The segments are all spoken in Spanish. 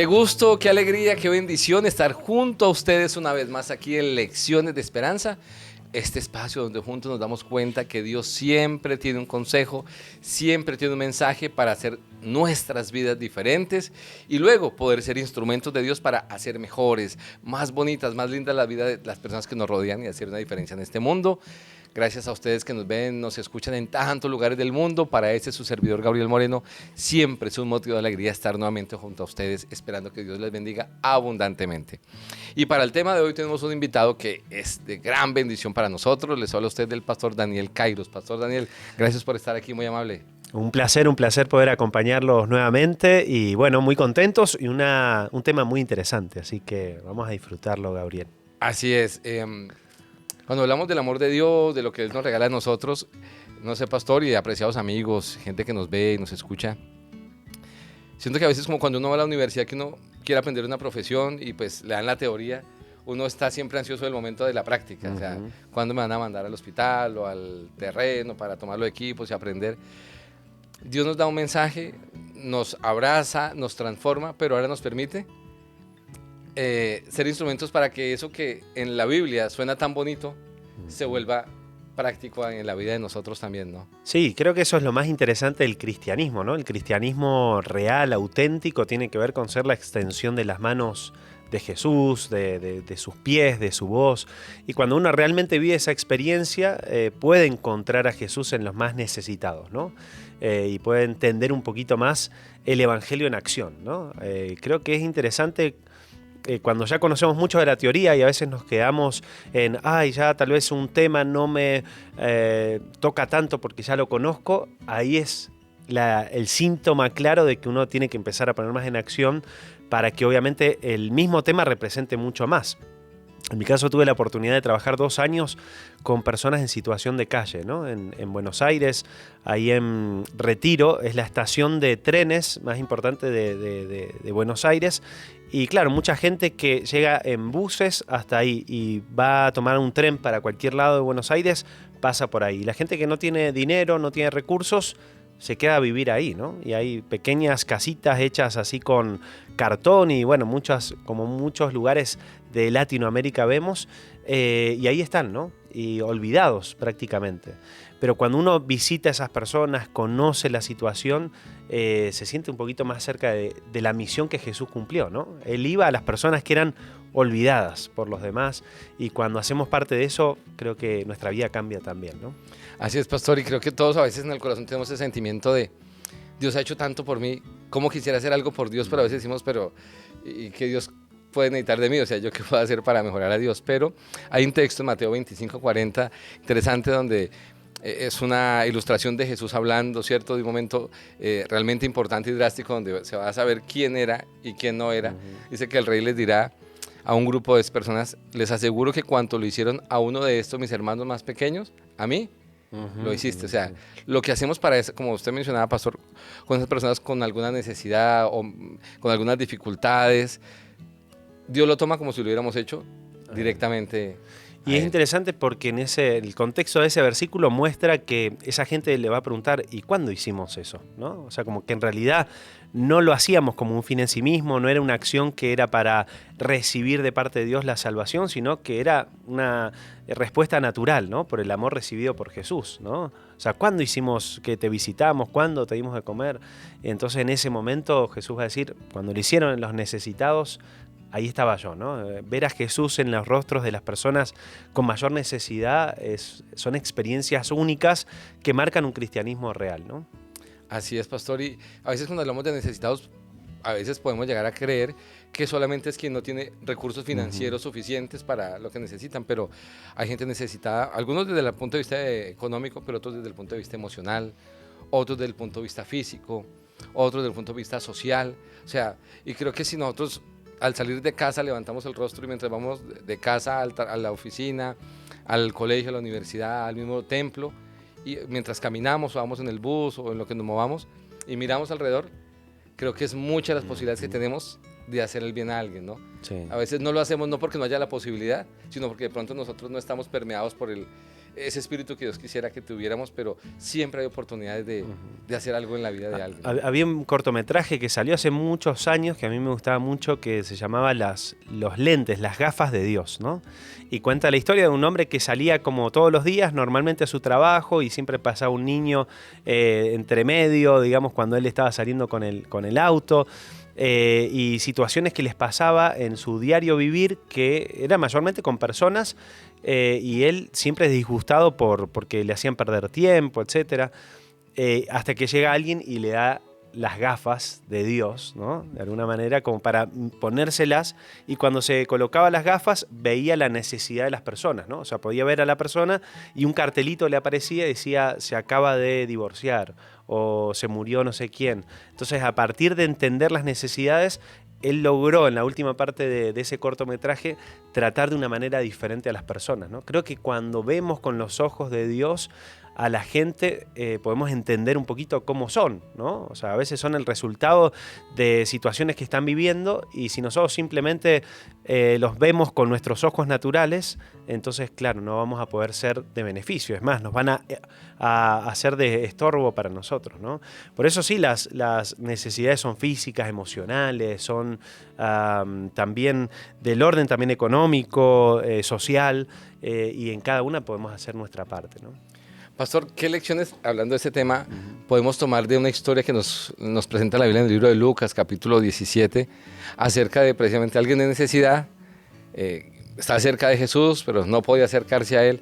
Qué gusto, qué alegría, qué bendición estar junto a ustedes una vez más aquí en Lecciones de Esperanza. Este espacio donde juntos nos damos cuenta que Dios siempre tiene un consejo, siempre tiene un mensaje para hacer nuestras vidas diferentes y luego poder ser instrumentos de Dios para hacer mejores, más bonitas, más lindas la vida de las personas que nos rodean y hacer una diferencia en este mundo. Gracias a ustedes que nos ven, nos escuchan en tantos lugares del mundo. Para su servidor Gabriel Moreno, siempre es un motivo de alegría estar nuevamente junto a ustedes, esperando que Dios les bendiga abundantemente. Y para el tema de hoy tenemos un invitado que es de gran bendición para nosotros. Les habla a usted del pastor Daniel Kairos. Pastor Daniel, gracias por estar aquí, muy amable. Un placer poder acompañarlos nuevamente y bueno, muy contentos y un tema muy interesante, así que vamos a disfrutarlo, Gabriel. Así es. Cuando hablamos del amor de Dios, de lo que Él nos regala a nosotros, no sé, pastor, y apreciados amigos, gente que nos ve y nos escucha, siento que a veces como cuando uno va a la universidad que uno quiere aprender una profesión y pues le dan la teoría, uno está siempre ansioso del momento de la práctica, o sea, cuándo me van a mandar al hospital o al terreno para tomar los equipos y aprender. Dios nos da un mensaje, nos abraza, nos transforma, pero ahora nos permite ser instrumentos para que eso que en la Biblia suena tan bonito se vuelva práctico en la vida de nosotros también, ¿no? Sí, creo que eso es lo más interesante del cristianismo, ¿no? El cristianismo real, auténtico, tiene que ver con ser la extensión de las manos de Jesús, de sus pies, de su voz. Y cuando uno realmente vive esa experiencia, puede encontrar a Jesús en los más necesitados, ¿no? Y puede entender un poquito más el Evangelio en acción, ¿no? Creo que es interesante cuando ya conocemos mucho de la teoría y a veces nos quedamos en, ya tal vez un tema no me toca tanto porque ya lo conozco, ahí es el síntoma claro de que uno tiene que empezar a poner más en acción para que obviamente el mismo tema represente mucho más. En mi caso tuve la oportunidad de trabajar 2 años con personas en situación de calle, ¿no? En Buenos Aires, ahí en Retiro, es la estación de trenes más importante de Buenos Aires. Y claro, mucha gente que llega en buses hasta ahí y va a tomar un tren para cualquier lado de Buenos Aires, pasa por ahí. La gente que no tiene dinero, no tiene recursos, se queda a vivir ahí, ¿no? Y hay pequeñas casitas hechas así con cartón y bueno, como muchos lugares de Latinoamérica vemos, y ahí están, ¿no? Y olvidados prácticamente. Pero cuando uno visita a esas personas, conoce la situación, se siente un poquito más cerca de la misión que Jesús cumplió, ¿no? Él iba a las personas que eran olvidadas por los demás y cuando hacemos parte de eso, creo que nuestra vida cambia también, ¿no? Así es, pastor, y creo que todos a veces en el corazón tenemos ese sentimiento de Dios ha hecho tanto por mí, cómo quisiera hacer algo por Dios, pero a veces decimos, pero ¿y qué Dios puede necesitar de mí? O sea, ¿yo qué puedo hacer para mejorar a Dios? Pero hay un texto en Mateo 25:40 interesante donde es una ilustración de Jesús hablando, ¿cierto? De un momento realmente importante y drástico donde se va a saber quién era y quién no era. Dice que el rey les dirá a un grupo de personas, les aseguro que cuanto lo hicieron a uno de estos mis hermanos más pequeños, a mí lo hiciste. O sea, lo que hacemos para eso, como usted mencionaba, pastor, con esas personas con alguna necesidad o con algunas dificultades, Dios lo toma como si lo hubiéramos hecho directamente. Y es interesante porque el contexto de ese versículo muestra que esa gente le va a preguntar, ¿y cuándo hicimos eso? ¿No? O sea, como que en realidad no lo hacíamos como un fin en sí mismo, no era una acción que era para recibir de parte de Dios la salvación, sino que era una respuesta natural, ¿no? Por el amor recibido por Jesús, ¿no? O sea, ¿cuándo hicimos que te visitamos? ¿Cuándo te dimos de comer? Y entonces en ese momento Jesús va a decir, cuando lo hicieron en los necesitados, ahí estaba yo, ¿no? Ver a Jesús en los rostros de las personas con mayor necesidad son experiencias únicas que marcan un cristianismo real, ¿no? Así es, pastor, y a veces cuando hablamos de necesitados, a veces podemos llegar a creer que solamente es quien no tiene recursos financieros suficientes para lo que necesitan, pero hay gente necesitada, algunos desde el punto de vista económico, pero otros desde el punto de vista emocional, otros desde el punto de vista físico, otros desde el punto de vista social, o sea, y creo que si nosotros al salir de casa levantamos el rostro y mientras vamos de casa a la oficina, al colegio, a la universidad, al mismo templo, y mientras caminamos o vamos en el bus o en lo que nos movamos y miramos alrededor, creo que es muchas las posibilidades que tenemos de hacer el bien a alguien, ¿no? Sí. A veces no lo hacemos no porque no haya la posibilidad, sino porque de pronto nosotros no estamos permeados por ese espíritu que Dios quisiera que tuviéramos, pero siempre hay oportunidades de hacer algo en la vida de alguien. Había un cortometraje que salió hace muchos años que a mí me gustaba mucho, que se llamaba los lentes, las gafas de Dios, ¿no? Y cuenta la historia de un hombre que salía como todos los días normalmente a su trabajo y siempre pasaba un niño entre medio, digamos, cuando él estaba saliendo con el auto. Y situaciones que les pasaba en su diario vivir, que era mayormente con personas, y él siempre es disgustado porque le hacían perder tiempo, etc. Hasta que llega alguien y le da las gafas de Dios, ¿no? De alguna manera, como para ponérselas, y cuando se colocaba las gafas veía la necesidad de las personas, ¿no? O sea, podía ver a la persona y un cartelito le aparecía y decía: se acaba de divorciar o se murió no sé quién. Entonces, a partir de entender las necesidades, él logró en la última parte de ese cortometraje tratar de una manera diferente a las personas, ¿no? Creo que cuando vemos con los ojos de Dios a la gente, podemos entender un poquito cómo son, ¿no? O sea, a veces son el resultado de situaciones que están viviendo, y si nosotros simplemente los vemos con nuestros ojos naturales, entonces, claro, no vamos a poder ser de beneficio. Es más, nos van a hacer de estorbo para nosotros, ¿no? Por eso sí, las necesidades son físicas, emocionales, son también del orden también económico, social, y en cada una podemos hacer nuestra parte, ¿no? Pastor, ¿qué lecciones, hablando de este tema, podemos tomar de una historia que nos presenta la Biblia en el libro de Lucas, capítulo 17, acerca de precisamente alguien de necesidad? Está cerca de Jesús, pero no podía acercarse a Él.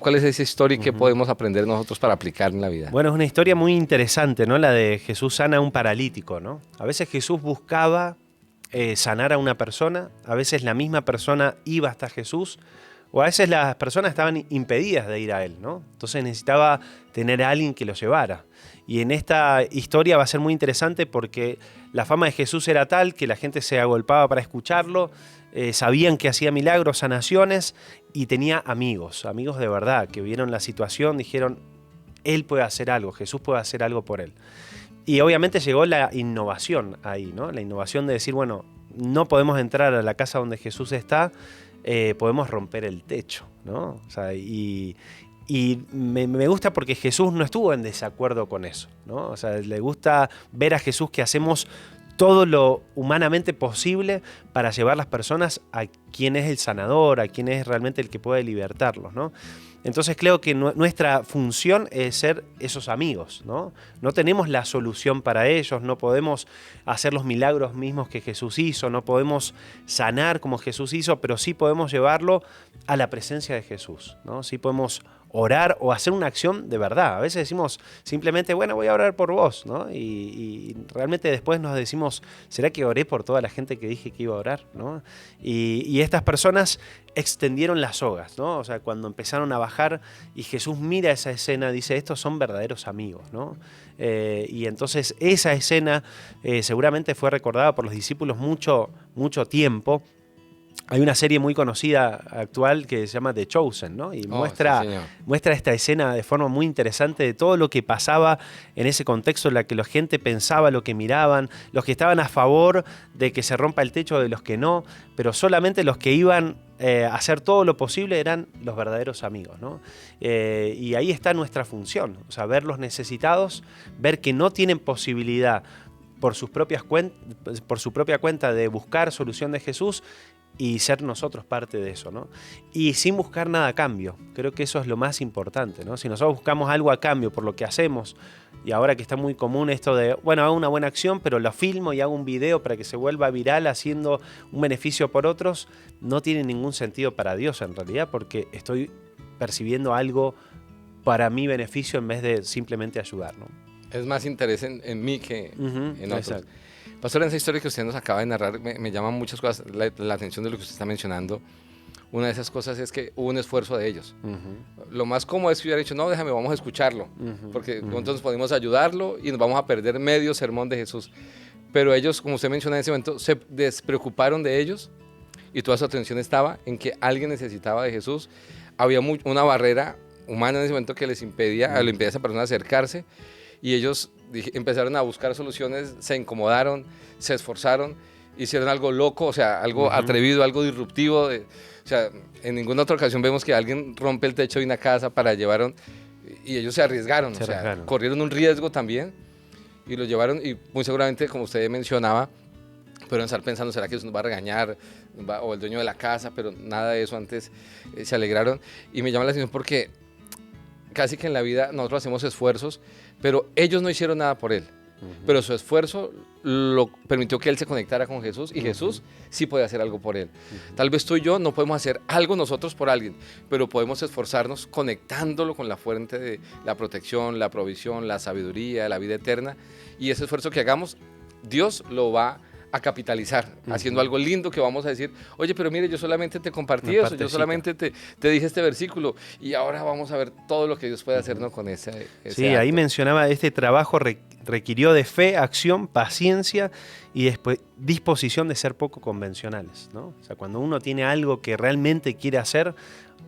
¿Cuál es esa historia y qué podemos aprender nosotros para aplicar en la vida? Bueno, es una historia muy interesante, ¿no? La de Jesús sana a un paralítico, ¿no? A veces Jesús buscaba sanar a una persona, a veces la misma persona iba hasta Jesús, o a veces las personas estaban impedidas de ir a Él, ¿no? Entonces necesitaba tener a alguien que lo llevara. Y en esta historia va a ser muy interesante porque la fama de Jesús era tal que la gente se agolpaba para escucharlo, sabían que hacía milagros, sanaciones, y tenía amigos de verdad, que vieron la situación, dijeron: Él puede hacer algo, Jesús puede hacer algo por Él. Y obviamente llegó la innovación ahí, ¿no? La innovación de decir, bueno, no podemos entrar a la casa donde Jesús está, podemos romper el techo, ¿no? O sea, y me gusta porque Jesús no estuvo en desacuerdo con eso, ¿no? O sea, le gusta ver a Jesús que hacemos todo lo humanamente posible para llevar las personas a quien es el sanador, a quien es realmente el que puede libertarlos, ¿no? Entonces creo que nuestra función es ser esos amigos, ¿no? No tenemos la solución para ellos, no podemos hacer los milagros mismos que Jesús hizo, no podemos sanar como Jesús hizo, pero sí podemos llevarlo a la presencia de Jesús, ¿no? Sí podemos orar o hacer una acción de verdad. A veces decimos simplemente, bueno, voy a orar por vos, ¿no? Y realmente después nos decimos, ¿será que oré por toda la gente que dije que iba a orar, ¿no? Y estas personas extendieron las sogas, ¿no? O sea, cuando empezaron a bajar y Jesús mira esa escena, dice: estos son verdaderos amigos, ¿no? Y entonces esa escena seguramente fue recordada por los discípulos mucho tiempo. Hay una serie muy conocida actual que se llama The Chosen, ¿no? Y muestra esta escena de forma muy interesante de todo lo que pasaba en ese contexto en la que la gente pensaba, lo que miraban, los que estaban a favor de que se rompa el techo, de los que no, pero solamente los que iban a hacer todo lo posible eran los verdaderos amigos, ¿no? Y ahí está nuestra función, o sea, ver los necesitados, ver que no tienen posibilidad por su propia cuenta de buscar solución de Jesús, y ser nosotros parte de eso, ¿no? Y sin buscar nada a cambio. Creo que eso es lo más importante, ¿no? Si nosotros buscamos algo a cambio por lo que hacemos, y ahora que está muy común esto de, bueno, hago una buena acción, pero lo filmo y hago un video para que se vuelva viral haciendo un beneficio por otros, no tiene ningún sentido para Dios en realidad, porque estoy percibiendo algo para mi beneficio en vez de simplemente ayudar, ¿no? Es más interés en mí que en otros. Exacto. Pastor, en esa historia que usted nos acaba de narrar, me llaman muchas cosas la atención de lo que usted está mencionando. Una de esas cosas es que hubo un esfuerzo de ellos. Lo más cómodo es que hubieran dicho, no, déjame, vamos a escucharlo, porque entonces podemos ayudarlo y nos vamos a perder medio sermón de Jesús. Pero ellos, como usted menciona en ese momento, se despreocuparon de ellos y toda su atención estaba en que alguien necesitaba de Jesús. Había una barrera humana en ese momento que les impedía a esa persona acercarse, y ellos empezaron a buscar soluciones, se incomodaron, se esforzaron, hicieron algo loco, o sea, algo atrevido, algo disruptivo. O sea, en ninguna otra ocasión vemos que alguien rompe el techo de una casa para llevar, y ellos se arriesgaron, o sea, corrieron un riesgo también y lo llevaron, y muy seguramente, como usted mencionaba, pudieron estar pensando, ¿será que eso nos va a regañar? O el dueño de la casa, pero nada de eso. Antes se alegraron, y me llama la atención porque casi que en la vida nosotros hacemos esfuerzos, pero ellos no hicieron nada por él. Pero su esfuerzo lo permitió que él se conectara con Jesús, y Jesús sí puede hacer algo por él. Tal vez tú y yo no podemos hacer algo nosotros por alguien, pero podemos esforzarnos conectándolo con la fuente de la protección, la provisión, la sabiduría, la vida eterna, y ese esfuerzo que hagamos, Dios lo va a capitalizar, haciendo algo lindo que vamos a decir, oye, pero mire, yo solamente te compartí eso, yo solamente te dije este versículo, y ahora vamos a ver todo lo que Dios puede hacer, ¿no? Con ese sí, acto. Ahí mencionaba, este trabajo requirió de fe, acción, paciencia y después disposición de ser poco convencionales, ¿no? O sea, cuando uno tiene algo que realmente quiere hacer,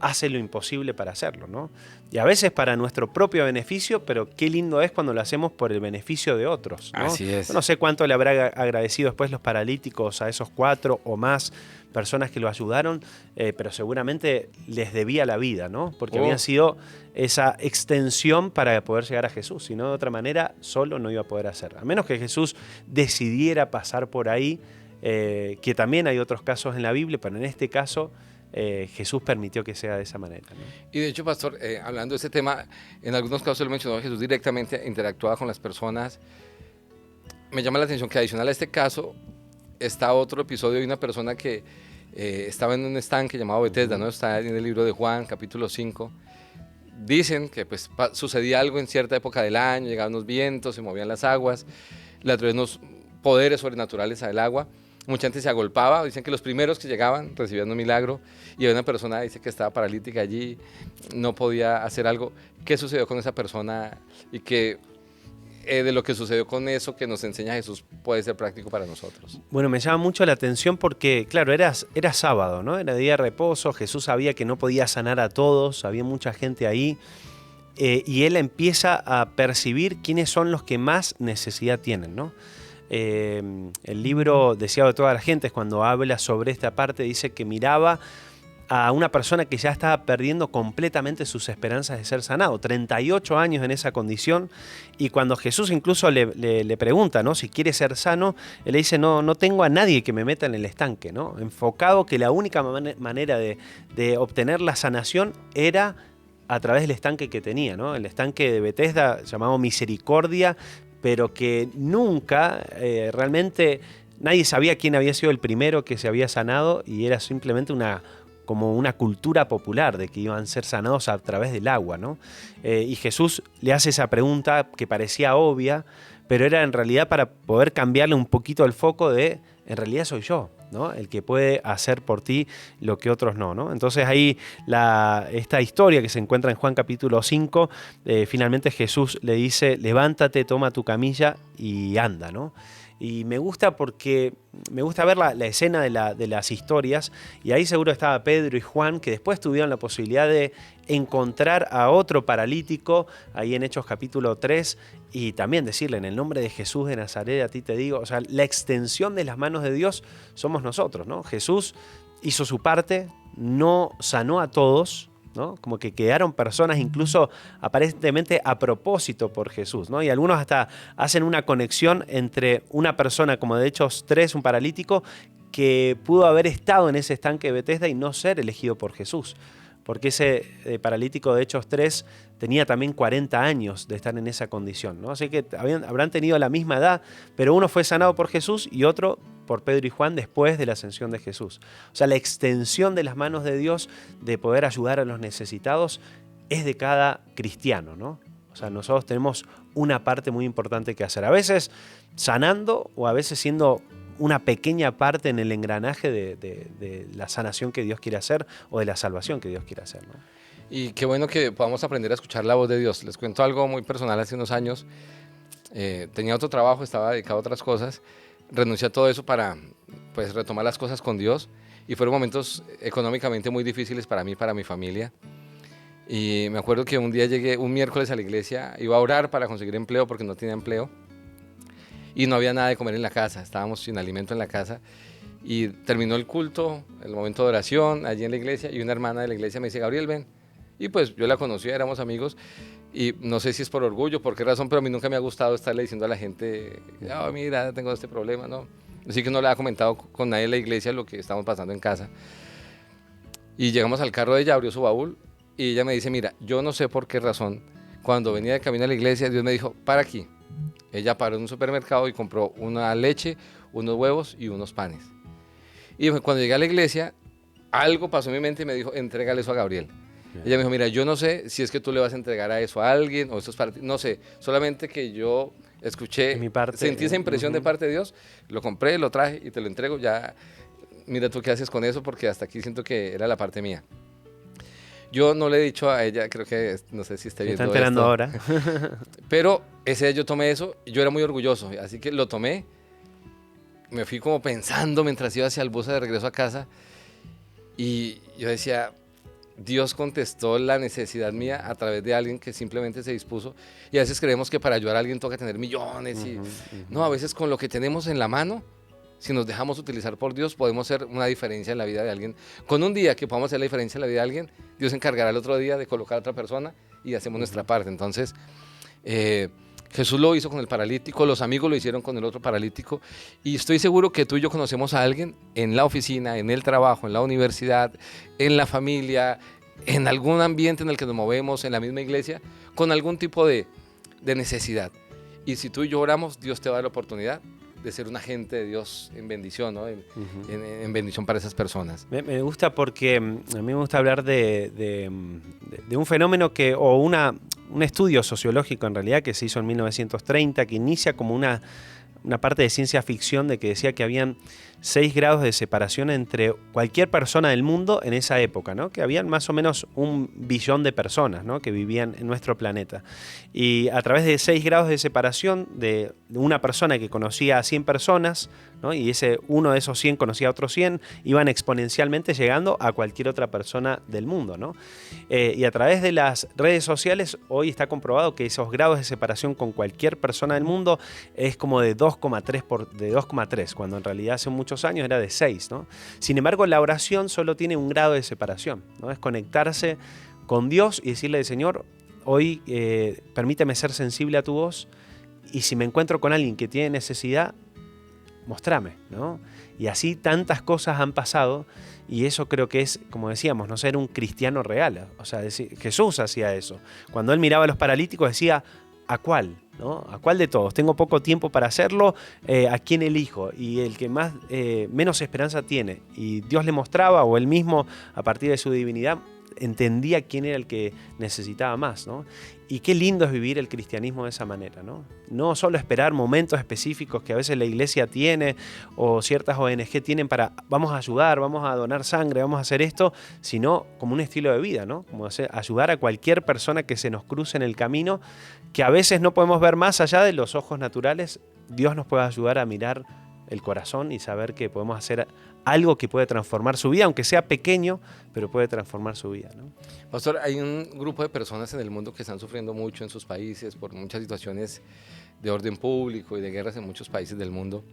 hace lo imposible para hacerlo, ¿no? Y a veces para nuestro propio beneficio, pero qué lindo es cuando lo hacemos por el beneficio de otros, ¿no? Así es. Yo no sé cuánto le habrá agradecido después los paralíticos a esos 4 o más personas que lo ayudaron, pero seguramente les debía la vida, ¿no? Porque habían sido esa extensión para poder llegar a Jesús. Si no, de otra manera, solo no iba a poder hacer. A menos que Jesús decidiera pasar por ahí, que también hay otros casos en la Biblia, pero en este caso Jesús permitió que sea de esa manera, ¿no? Y de hecho, pastor, hablando de este tema, en algunos casos lo mencionó Jesús directamente, interactuaba con las personas. Me llama la atención que adicional a este caso está otro episodio de una persona que estaba en un estanque llamado Betesda, ¿no? Está en el libro de Juan, capítulo 5. Dicen que pues, sucedía algo en cierta época del año, llegaban unos vientos, se movían las aguas, le atraían unos poderes sobrenaturales al agua. Mucha gente se agolpaba, dicen que los primeros que llegaban recibían un milagro, y había una persona, dice, que estaba paralítica allí, no podía hacer algo. ¿Qué sucedió con esa persona? Y que de lo que sucedió con eso que nos enseña Jesús puede ser práctico para nosotros. Bueno, me llama mucho la atención porque, claro, era sábado, ¿no? Era día de reposo, Jesús sabía que no podía sanar a todos, había mucha gente ahí, y él empieza a percibir quiénes son los que más necesidad tienen, ¿no? El libro Deseado de toda la gente, cuando habla sobre esta parte, dice que miraba a una persona que ya estaba perdiendo completamente sus esperanzas de ser sanado, 38 años en esa condición, y cuando Jesús incluso le pregunta, ¿no?, si quiere ser sano, él le dice, no tengo a nadie que me meta en el estanque, ¿no? Enfocado que la única manera de obtener la sanación era a través del estanque que tenía, ¿no? El estanque de Betesda, llamado Misericordia, pero que nunca realmente nadie sabía quién había sido el primero que se había sanado, y era simplemente como una cultura popular de que iban a ser sanados a través del agua, ¿no? Y Jesús le hace esa pregunta que parecía obvia, pero era en realidad para poder cambiarle un poquito el foco de, en realidad soy yo, ¿no?, el que puede hacer por ti lo que otros no, ¿no? Entonces ahí esta historia que se encuentra en Juan capítulo 5, finalmente Jesús le dice, levántate, toma tu camilla y anda, ¿no? Y me gusta porque me gusta ver la escena de las historias, y ahí seguro estaba Pedro y Juan, que después tuvieron la posibilidad de encontrar a otro paralítico ahí en Hechos capítulo 3 y también decirle, en el nombre de Jesús de Nazaret a ti te digo. O sea, la extensión de las manos de Dios somos nosotros, ¿no? Jesús hizo su parte, no sanó a todos, ¿no? Como que quedaron personas incluso aparentemente a propósito por Jesús, ¿no? Y algunos hasta hacen una conexión entre una persona, como de Hechos 3, un paralítico, que pudo haber estado en ese estanque de Betesda y no ser elegido por Jesús. Porque ese paralítico de Hechos 3 tenía también 40 años de estar en esa condición, ¿no? Así que habrán tenido la misma edad, pero uno fue sanado por Jesús y otro por Pedro y Juan después de la ascensión de Jesús. O sea, la extensión de las manos de Dios de poder ayudar a los necesitados es de cada cristiano, ¿no? O sea, nosotros tenemos una parte muy importante que hacer. A veces sanando, o a veces siendo una pequeña parte en el engranaje de la sanación que Dios quiere hacer, o de la salvación que Dios quiere hacer, ¿no? Y qué bueno que podamos aprender a escuchar la voz de Dios. Les cuento algo muy personal. Hace unos años tenía otro trabajo, estaba dedicado a otras cosas, renuncié a todo eso para pues, retomar las cosas con Dios, y fueron momentos económicamente muy difíciles para mí y para mi familia. Y me acuerdo que un día llegué un miércoles a la iglesia, iba a orar para conseguir empleo porque no tenía empleo, y no había nada de comer en la casa, estábamos sin alimento en la casa. Y terminó el culto, el momento de oración allí en la iglesia, y una hermana de la iglesia me dice, Gabriel, ven. Y pues yo la conocía, éramos amigos, y no sé si es por orgullo, por qué razón, pero a mí nunca me ha gustado estarle diciendo a la gente, oh, mira, tengo este problema, ¿no? Así que no le ha comentado con nadie en la iglesia lo que estamos pasando en casa. Y llegamos al carro de ella, abrió su baúl, y ella me dice, mira, yo no sé por qué razón, cuando venía de camino a la iglesia, Dios me dijo, para aquí. Ella paró en un supermercado y compró una leche, unos huevos y unos panes. Y cuando llegué a la iglesia, algo pasó en mi mente y me dijo, entrégale eso a Gabriel. Bien. Ella me dijo, mira, yo no sé si es que tú le vas a entregar a eso a alguien o eso es para ti, no sé, solamente que yo escuché, sentí esa impresión de parte de Dios, lo compré, lo traje y te lo entrego, ya, mira tú qué haces con eso porque hasta aquí siento que era la parte mía. Yo no le he dicho a ella, creo que, no sé si esté viendo esto. Está enterando ahora. Pero ese día yo tomé eso, yo era muy orgulloso, así que lo tomé. Me fui como pensando mientras iba hacia el bus de regreso a casa y yo decía, Dios contestó la necesidad mía a través de alguien que simplemente se dispuso. Y a veces creemos que para ayudar a alguien toca tener millones. No, a veces con lo que tenemos en la mano, si nos dejamos utilizar por Dios, podemos hacer una diferencia en la vida de alguien. Con un día que podamos hacer la diferencia en la vida de alguien, Dios se encargará el otro día de colocar a otra persona y hacemos nuestra parte. Entonces, Jesús lo hizo con el paralítico, los amigos lo hicieron con el otro paralítico y estoy seguro que tú y yo conocemos a alguien en la oficina, en el trabajo, en la universidad, en la familia, en algún ambiente en el que nos movemos, en la misma iglesia, con algún tipo de necesidad. Y si tú y yo oramos, Dios te va a dar la oportunidad de ser un agente de Dios en bendición, ¿no? en bendición para esas personas. Me gusta porque a mí me gusta hablar de un fenómeno o un estudio sociológico en realidad que se hizo en 1930, que inicia como una parte de ciencia ficción de que decía que habían 6 grados de separación entre cualquier persona del mundo en esa época, ¿no? Que habían más o menos 1 billón de personas, ¿no? Que vivían en nuestro planeta. Y a través de 6 grados de separación de una persona que conocía a 100 personas, ¿no? Y uno de esos 100 conocía a otros 100, iban exponencialmente llegando a cualquier otra persona del mundo, ¿no? Y a través de las redes sociales hoy está comprobado que esos grados de separación con cualquier persona del mundo es como de 2,3, cuando en realidad hace muchos años era de 6, ¿no? Sin embargo, la oración solo tiene 1 grado de separación, ¿no? Es conectarse con Dios y decirle, Señor, hoy permíteme ser sensible a tu voz y si me encuentro con alguien que tiene necesidad, mostrame, ¿no? Y así tantas cosas han pasado y eso creo que es, como decíamos, no ser un cristiano real. O sea, Jesús hacía eso. Cuando él miraba a los paralíticos decía, ¿a cuál? ¿No? ¿A cuál de todos? Tengo poco tiempo para hacerlo, ¿a quién elijo? Y el que menos esperanza tiene. Y Dios le mostraba, o él mismo, a partir de su divinidad, entendía quién era el que necesitaba más, ¿no? Y qué lindo es vivir el cristianismo de esa manera, ¿no? No solo esperar momentos específicos que a veces la iglesia tiene o ciertas ONG tienen para vamos a ayudar, vamos a donar sangre, vamos a hacer esto, sino como un estilo de vida, ¿no? Como ayudar a cualquier persona que se nos cruce en el camino, que a veces no podemos ver más allá de los ojos naturales. Dios nos puede ayudar a mirar el corazón y saber que podemos hacer algo que puede transformar su vida, aunque sea pequeño, pero puede transformar su vida, ¿no? Pastor, hay un grupo de personas en el mundo que están sufriendo mucho en sus países por muchas situaciones de orden público y de guerras en muchos países del mundo.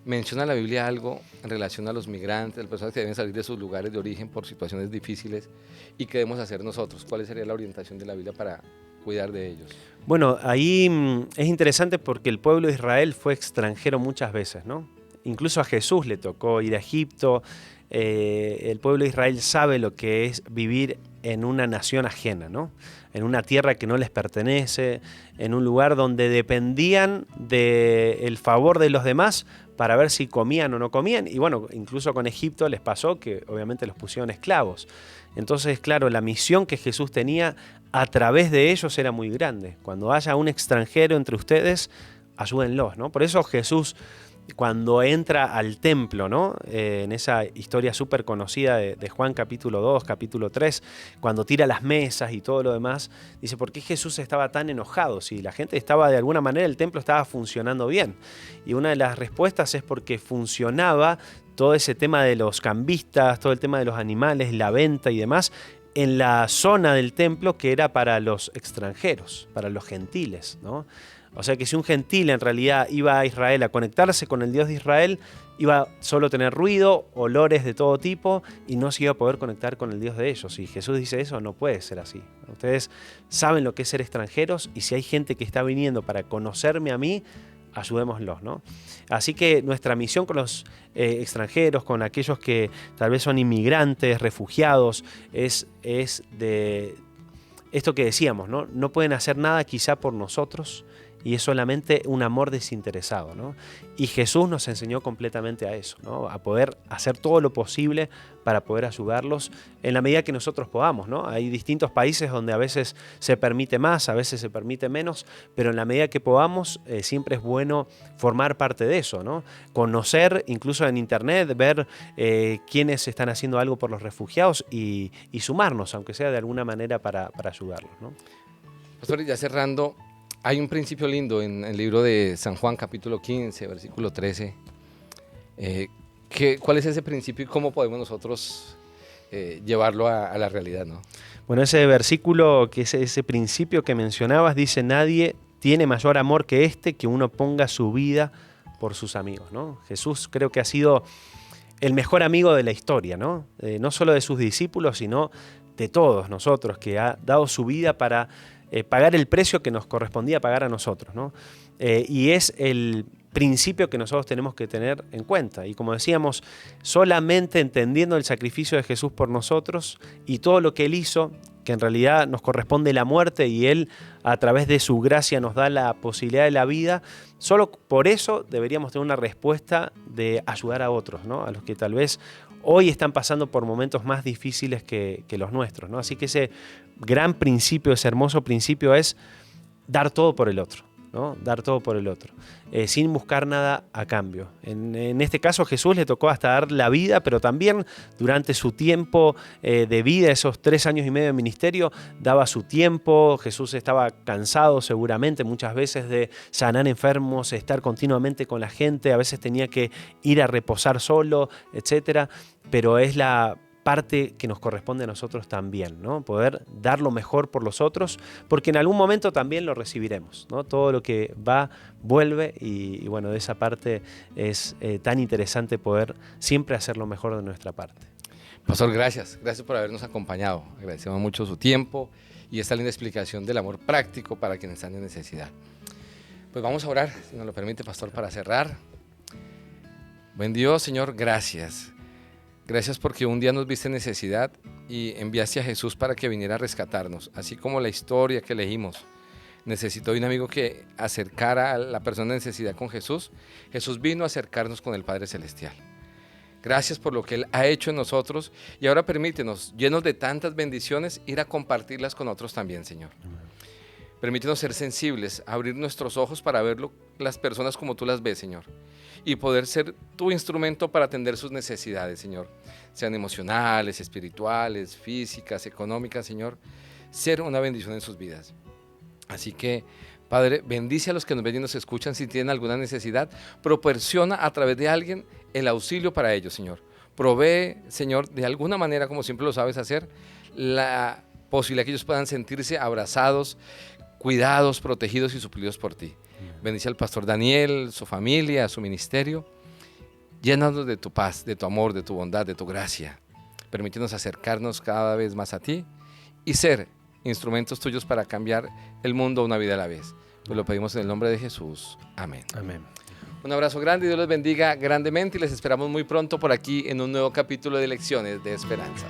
Menciona la Biblia algo en relación a los migrantes, las personas que deben salir de sus lugares de origen por situaciones difíciles y qué debemos hacer nosotros. ¿Cuál sería la orientación de la Biblia para cuidar de ellos? Bueno, ahí es interesante porque el pueblo de Israel fue extranjero muchas veces, ¿no? Incluso a Jesús le tocó ir a Egipto. El pueblo de Israel sabe lo que es vivir en una nación ajena, ¿no? En una tierra que no les pertenece, en un lugar donde dependían del favor de los demás para ver si comían o no comían. Y bueno, incluso con Egipto les pasó que obviamente los pusieron esclavos. Entonces, claro, la misión que Jesús tenía a través de ellos era muy grande. Cuando haya un extranjero entre ustedes, ayúdenlos, ¿no? Por eso Jesús, cuando entra al templo, ¿no? En esa historia súper conocida de Juan capítulo 2, capítulo 3, cuando tira las mesas y todo lo demás, dice, ¿por qué Jesús estaba tan enojado? Si la gente estaba, de alguna manera, el templo estaba funcionando bien. Y una de las respuestas es porque funcionaba todo ese tema de los cambistas, todo el tema de los animales, la venta y demás, en la zona del templo que era para los extranjeros, para los gentiles, ¿no? O sea que si un gentil en realidad iba a Israel a conectarse con el Dios de Israel, iba solo a tener ruido, olores de todo tipo y no se iba a poder conectar con el Dios de ellos. Y Jesús dice eso, no puede ser así. Ustedes saben lo que es ser extranjeros y si hay gente que está viniendo para conocerme a mí, ayudémoslos, ¿no? Así que nuestra misión con los extranjeros, con aquellos que tal vez son inmigrantes, refugiados, es de esto que decíamos, ¿no? No pueden hacer nada quizá por nosotros y es solamente un amor desinteresado, ¿no? Y Jesús nos enseñó completamente a eso, ¿no? A poder hacer todo lo posible para poder ayudarlos en la medida que nosotros podamos, ¿no? Hay distintos países donde a veces se permite más, a veces se permite menos, pero en la medida que podamos siempre es bueno formar parte de eso, ¿no? Conocer, incluso en internet, ver quiénes están haciendo algo por los refugiados y sumarnos, aunque sea de alguna manera para ayudarlos, ¿no? Pastor, ya cerrando, hay un principio lindo en el libro de San Juan, capítulo 15, versículo 13. ¿Cuál es ese principio y cómo podemos nosotros llevarlo a la realidad, ¿no? Bueno, ese versículo, que es ese principio que mencionabas, dice: nadie tiene mayor amor que este, que uno ponga su vida por sus amigos, ¿no? Jesús creo que ha sido el mejor amigo de la historia, ¿no? No solo de sus discípulos, sino de todos nosotros, que ha dado su vida para pagar el precio que nos correspondía pagar a nosotros, ¿no? Y es el principio que nosotros tenemos que tener en cuenta. Y como decíamos, solamente entendiendo el sacrificio de Jesús por nosotros y todo lo que Él hizo, que en realidad nos corresponde la muerte y Él a través de su gracia nos da la posibilidad de la vida, solo por eso deberíamos tener una respuesta de ayudar a otros, ¿no? A los que tal vez hoy están pasando por momentos más difíciles que los nuestros, ¿no? Así que ese gran principio, ese hermoso principio es dar todo por el otro, ¿no? Dar todo por el otro, sin buscar nada a cambio. En este caso Jesús le tocó hasta dar la vida, pero también durante su tiempo de vida, esos 3 años y medio de ministerio, daba su tiempo. Jesús estaba cansado seguramente muchas veces de sanar enfermos, estar continuamente con la gente, a veces tenía que ir a reposar solo, etcétera, pero es la parte que nos corresponde a nosotros también, ¿no? Poder dar lo mejor por los otros, porque en algún momento también lo recibiremos, ¿no? Todo lo que va, vuelve y bueno, de esa parte es tan interesante poder siempre hacer lo mejor de nuestra parte. Pastor, gracias por habernos acompañado. Agradecemos mucho su tiempo y esta linda explicación del amor práctico para quienes están en necesidad. Pues vamos a orar, si nos lo permite, Pastor, para cerrar. Buen Dios, Señor, gracias. Gracias porque un día nos viste en necesidad y enviaste a Jesús para que viniera a rescatarnos. Así como la historia que leímos necesitó de un amigo que acercara a la persona en necesidad con Jesús, Jesús vino a acercarnos con el Padre Celestial. Gracias por lo que Él ha hecho en nosotros y ahora permítenos, llenos de tantas bendiciones, ir a compartirlas con otros también, Señor. Permítenos ser sensibles, abrir nuestros ojos para ver las personas como tú las ves, Señor, y poder ser tu instrumento para atender sus necesidades, Señor, sean emocionales, espirituales, físicas, económicas, Señor, ser una bendición en sus vidas. Así que, Padre, bendice a los que nos ven y nos escuchan. Si tienen alguna necesidad, proporciona a través de alguien el auxilio para ellos, Señor. Provee, Señor, de alguna manera, como siempre lo sabes hacer, la posibilidad que ellos puedan sentirse abrazados, cuidados, protegidos y suplidos por ti. Bendice al pastor Daniel, su familia, su ministerio. Llénanos de tu paz, de tu amor, de tu bondad, de tu gracia. Permítenos acercarnos cada vez más a ti y ser instrumentos tuyos para cambiar el mundo una vida a la vez. Pues lo pedimos en el nombre de Jesús. Amén. Amén. Un abrazo grande y Dios les bendiga grandemente y les esperamos muy pronto por aquí en un nuevo capítulo de Lecciones de Esperanza.